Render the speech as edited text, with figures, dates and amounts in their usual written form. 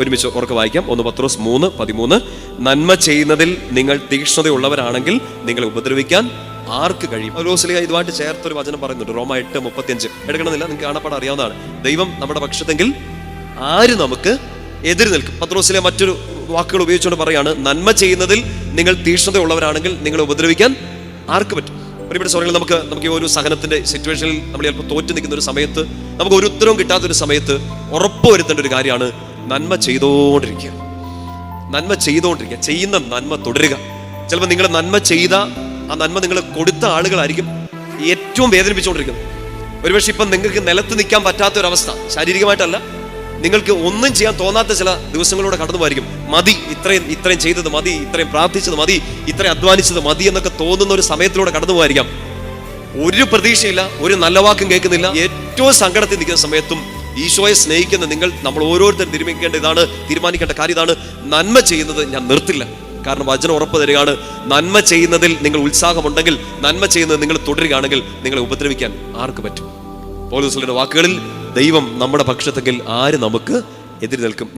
ഒരുമിച്ച് ഉറക്കെ വായിക്കാം. 1 പത്രോസ് 3:13. നന്മ ചെയ്യുന്നതിൽ നിങ്ങൾ തീക്ഷ്ണതയുള്ളവരാണെങ്കിൽ നിങ്ങളെ ഉപദ്രവിക്കാൻ ആർക്ക് കഴിയും? പൗലോസ്ലീഹ ഇതുമായിട്ട് ചേർത്തൊരു വചനം പറയുന്നുണ്ട്. റോമ 8:35. എടുക്കണമെന്നില്ല, നിങ്ങൾക്ക് കാണപ്പാട് അറിയാവുന്നതാണ്. ദൈവം നമ്മുടെ പക്ഷത്തെങ്കിൽ ആര് നമുക്ക് എതിര് നിൽക്കും? പത്രോസ്ലീഹ മറ്റൊരു വാക്കുകൾ ഉപയോഗിച്ചുകൊണ്ട് പറയാണ്, നന്മ ചെയ്യുന്നതിൽ നിങ്ങൾ തീക്ഷ്ണതയുള്ളവരാണെങ്കിൽ നിങ്ങളെ ഉപദ്രവിക്കാൻ ആർക്ക് പറ്റും? പ്രിയപ്പെട്ട സഹോദരങ്ങളെ, നമുക്ക് ഈ ഒരു സഹനത്തിന്റെ സിറ്റുവേഷനിൽ നമ്മൾ ചിലപ്പോൾ തോറ്റു നിൽക്കുന്ന ഒരു സമയത്ത്, നമുക്ക് ഒരു ഉത്തരവും കിട്ടാത്തൊരു സമയത്ത് ഉറപ്പുവരുത്തേണ്ട ഒരു കാര്യമാണ് നന്മ ചെയ്തുകൊണ്ടിരിക്കുക. ചെയ്യുന്ന നന്മ തുടരുക. ചിലപ്പോൾ നിങ്ങൾ നന്മ ചെയ്ത ആ നന്മ നിങ്ങൾ കൊടുത്ത ആളുകളായിരിക്കും ഏറ്റവും വേദനിപ്പിച്ചുകൊണ്ടിരിക്കുന്നത്. ഒരുപക്ഷെ ഇപ്പം നിങ്ങൾക്ക് നിലത്ത് നിൽക്കാൻ പറ്റാത്ത ഒരവസ്ഥ, ശാരീരികമായിട്ടല്ല, നിങ്ങൾക്ക് ഒന്നും ചെയ്യാൻ തോന്നാത്ത ചില ദിവസങ്ങളിലൂടെ കടന്നു പോയിരിക്കും. മതി, ഇത്രയും ചെയ്തത് മതി, ഇത്രയും പ്രാർത്ഥിച്ചത് മതി, ഇത്രയും അധ്വാനിച്ചത് മതി എന്നൊക്കെ തോന്നുന്ന ഒരു സമയത്തിലൂടെ കടന്നു പോയിരിക്കാം. ഒരു പ്രതീക്ഷയില്ല, ഒരു നല്ല വാക്കും കേൾക്കുന്നില്ല. ഏറ്റവും സങ്കടത്തിൽ നിൽക്കുന്ന സമയത്തും ഈശോയെ സ്നേഹിക്കുന്ന നമ്മൾ ഓരോരുത്തരും തീരുമാനിക്കേണ്ട കാര്യം ഇതാണ്: നന്മ ചെയ്യുന്നത് ഞാൻ നിർത്തില്ല. കാരണം വചനം ഉറപ്പ് തരികയാണ്, നന്മ ചെയ്യുന്നതിൽ നിങ്ങൾ ഉത്സാഹമുണ്ടെങ്കിൽ, നന്മ ചെയ്യുന്നത് നിങ്ങൾ തുടരുകയാണെങ്കിൽ നിങ്ങളെ ഉപദ്രവിക്കാൻ ആർക്ക് പറ്റും? പൗലോസ്ലീഹയുടെ വാക്കുകളിൽ, ദൈവം നമ്മുടെ പക്ഷത്തെങ്കിൽ ആര് നമുക്ക് എതിര് നിൽക്കും?